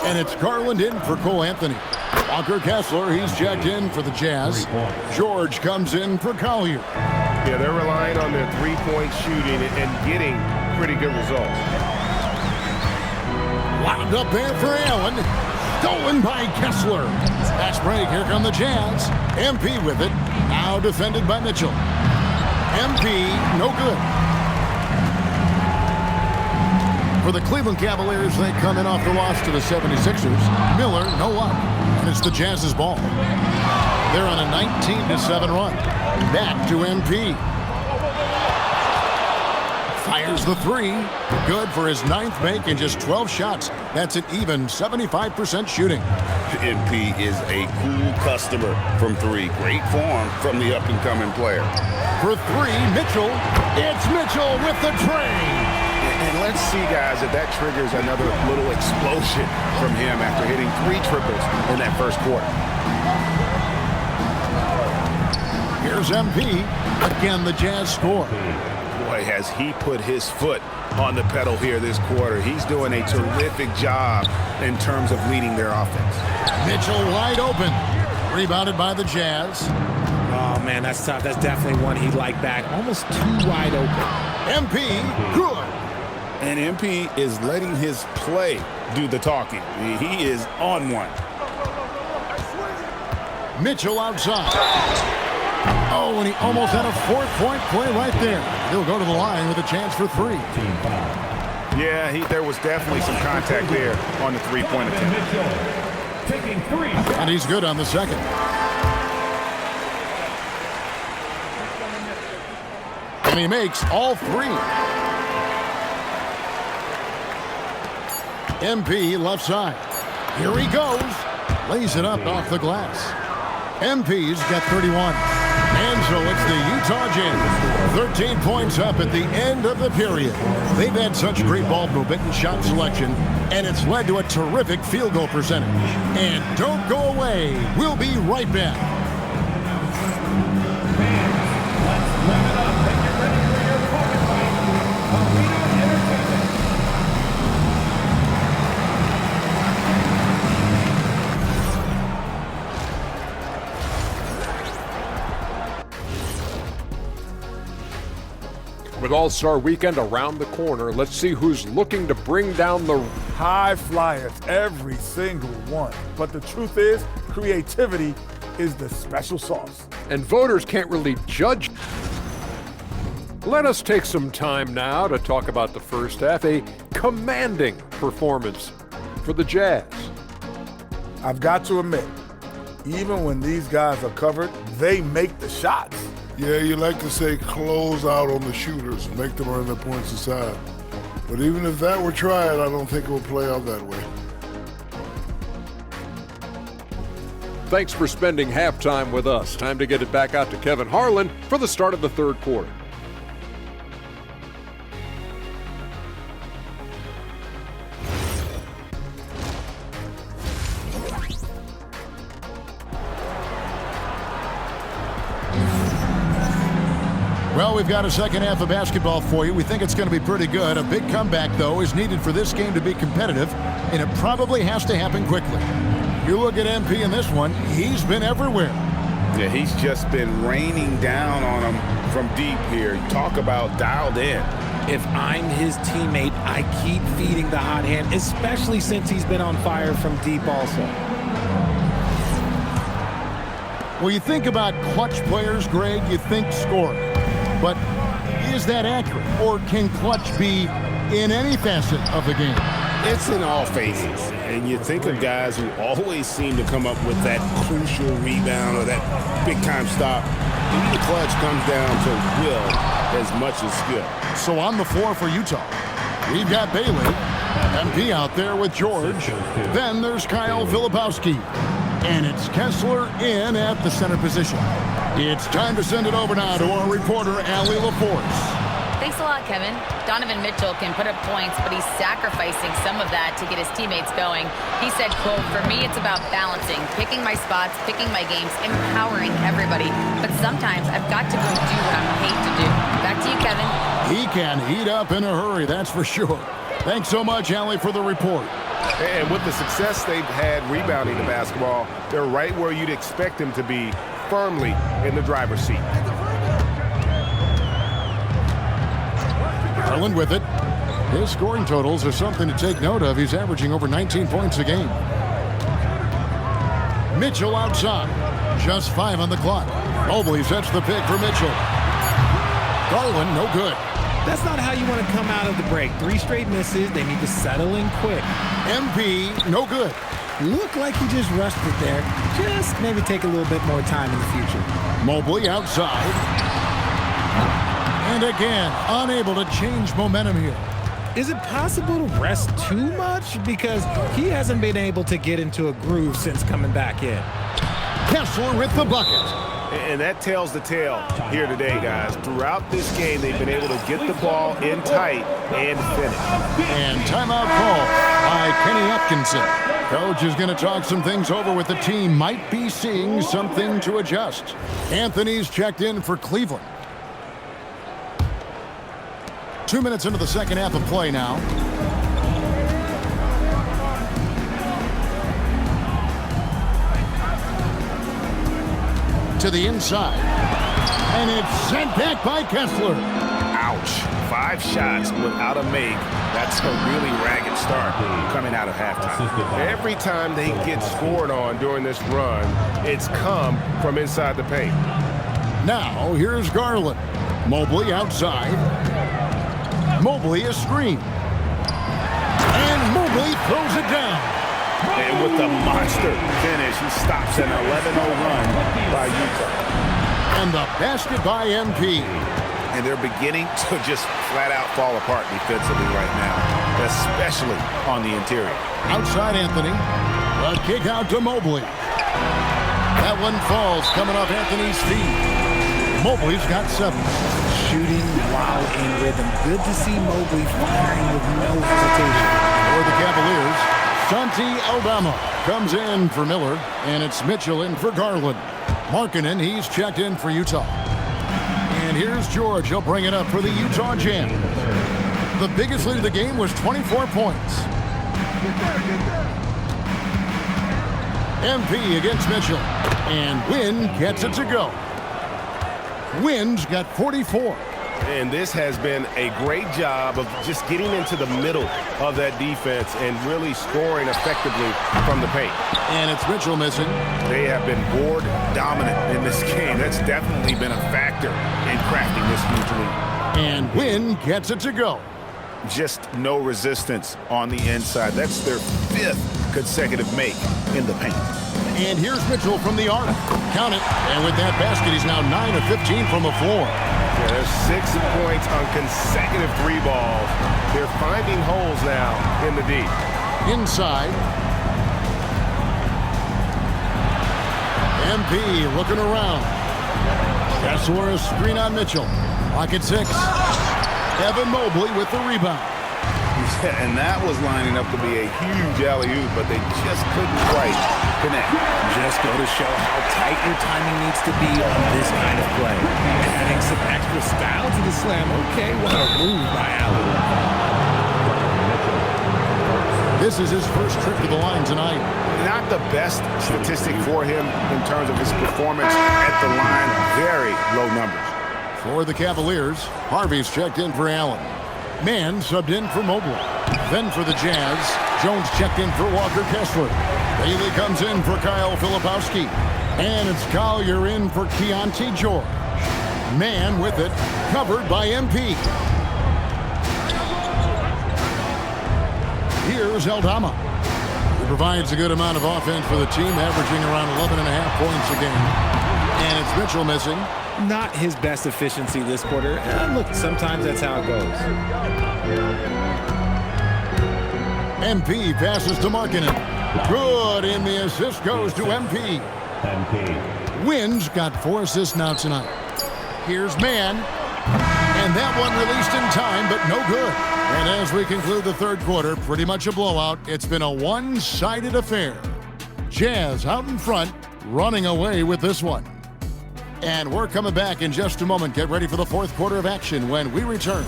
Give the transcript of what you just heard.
And it's Garland in for Cole Anthony. Walker Kessler, he's checked in for the Jazz. George comes in for Collier. Yeah, they're relying on their three-point shooting and getting pretty good results. Wound up there for Allen. Stolen by Kessler. Fast break, here come the Jazz. MP with it. Now defended by Mitchell. MP, no good. For the Cleveland Cavaliers, they come in off the loss to the 76ers. Miller, no luck. And it's the Jazz's ball. They're on a 19-7 run. Back to MP. Fires the three. Good for his 9th make in just 12 shots. That's an even 75% shooting. MP is a cool customer from three. Great form from the up-and-coming player. For three, Mitchell. It's Mitchell with the tray. And let's see, guys, if that triggers another little explosion from him after hitting 3 triples in that first quarter. Here's MP. Again, the Jazz score. Boy, has he put his foot on the pedal here this quarter. He's doing a terrific job in terms of leading their offense. Mitchell wide open. Rebounded by the Jazz. Oh, man, that's tough. That's definitely one he'd like back. Almost too wide open. MP, good. And MP is letting his play do the talking. He is on one. Mitchell outside. Oh, and he almost had a 4-point play right there. He'll go to the line with a chance for 3. Yeah, there was definitely some contact there on the three-point attempt. Taking 3. And he's good on the second. And he makes all 3. MP left side. Here he goes. Lays it up off the glass. MP's got 31. And so it's the Utah Jazz. 13 points up at the end of the period. They've had such great ball movement and shot selection, and it's led to a terrific field goal percentage. And don't go away. We'll be right back. Let's wrap it up and get ready for your focus fight. Arena Entertainment. With All-Star Weekend around the corner, let's see who's looking to bring down the high flyers, every single one. But the truth is, creativity is the special sauce. and voters can't really judge. Let us take some time now to talk about the first half, a commanding performance for the Jazz. I've got to admit, even when these guys are covered, they make the shots. Yeah, you like to say close out on the shooters, make them earn their points aside. But even if that were tried, I don't think it would play out that way. Thanks for spending halftime with us. Time to get it back out to Kevin Harlan for the start of the third quarter. Well, we've got a second half of basketball for you. We think it's going to be pretty good. A big comeback, though, is needed for this game to be competitive, and it probably has to happen quickly. You look at MP in this one, he's been everywhere. Yeah, he's just been raining down on him from deep here. Talk about dialed in. If I'm his teammate, I keep feeding the hot hand, especially since he's been on fire from deep also. Well, you think about clutch players, Greg, you think scoring. But is that accurate? Or can clutch be in any facet of the game? It's in all phases. And you think of guys who always seem to come up with that crucial rebound or that big-time stop. Maybe the clutch comes down to will as much as skill. So on the floor for Utah, we've got Bailey, MP out there with George. Then there's Kyle Filipowski. And it's Kessler in at the center position. It's time to send it over now to our reporter, Allie LaForce. Thanks a lot, Kevin. Donovan Mitchell can put up points, but he's sacrificing some of that to get his teammates going. He said, quote, "For me, it's about balancing, picking my spots, picking my games, empowering everybody. But sometimes I've got to go do what I'm paid to do." Back to you, Kevin. He can heat up in a hurry, that's for sure. Thanks so much, Allie, for the report. And with the success they've had rebounding the basketball, they're right where you'd expect them to be, firmly in the driver's seat. Garland with it. His scoring totals are something to take note of. He's averaging over 19 points a game. Mitchell outside. Just 5 on the clock. Mobley sets the pick for Mitchell. Garland, no good. That's not how you want to come out of the break. 3 straight misses. They need to settle in quick. MP, no good. Looked like he just rushed it there. Just maybe take a little bit more time in the future. Mobley outside. And again, unable to change momentum here. Is it possible to rest too much? Because he hasn't been able to get into a groove since coming back in. Kessler with the bucket. And that tells the tale here today, guys. Throughout this game, they've been able to get the ball in tight and finish. And timeout call by Kenny Atkinson. Coach is going to talk some things over with the team. Might be seeing something to adjust. Anthony's checked in for Cleveland. 2 minutes into the second half of play now. To the inside. And it's sent back by Kessler. Ouch. 5 shots without a make. That's a really ragged start coming out of halftime. Every time they get scored on during this run, it's come from inside the paint. Now, here's Garland. Mobley outside. Mobley a screen. And Mobley throws it down. And with the monster finish, he stops an 11-0 run by Utah. And the basket by MP. And they're beginning to just flat out fall apart defensively right now, especially on the interior. Outside Anthony. A kick out to Mobley. That one falls coming off Anthony's feet. Mobley's got 7. Shooting while in rhythm. Good to see Mobley firing with no hesitation. For the Cavaliers, Santi Aldama comes in for Miller, and it's Mitchell in for Garland. Markkanen, he's checked in for Utah. And here's George. He'll bring it up for the Utah Jazz. The biggest lead of the game was 24 points. MP against Mitchell. And Wynn gets it to go. Wynn's got 44. And this has been a great job of just getting into the middle of that defense and really scoring effectively from the paint. And it's Mitchell missing. They have been board dominant in this game. That's definitely been a factor in crafting this huge lead. And Wynn gets it to go. Just no resistance on the inside. That's their 5th consecutive make in the paint. And here's Mitchell from the arc. Count it. And with that basket, he's now 9 of 15 from the floor. Yeah, there's 6 points on consecutive 3 balls. They're finding holes now in the D. Inside. MP looking around. Kessler a screen on Mitchell. Pocket 6. Evan Mobley with the rebound. And that was lining up to be a huge alley-oop, but they just couldn't quite connect. Just go to show how tight your timing needs to be on this kind of play. Adding some extra style to the slam. Okay, what a move by Allen. This is his first trip to the line tonight. Not the best statistic for him in terms of his performance at the line. Very low numbers. For the Cavaliers, Harvey's checked in for Allen. Mann subbed in for Mobley. Then for the Jazz, Jones checked in for Walker Kessler. Bailey comes in for Kyle Filipowski. And it's Collier in for Keontae George. Mann with it, covered by MP. Here's Aldama. He provides a good amount of offense for the team, averaging around 11.5 points a game. And it's Mitchell missing. Not his best efficiency this quarter. Look, sometimes that's how it goes. MP passes to Markkanen. Good, and the assist goes to MP. Wynn's got 4 assists now tonight. Here's Mann. And that one released in time, but no good. And as we conclude the third quarter, pretty much a blowout. It's been a one-sided affair. Jazz out in front, running away with this one. And we're coming back in just a moment. Get ready for the fourth quarter of action when we return.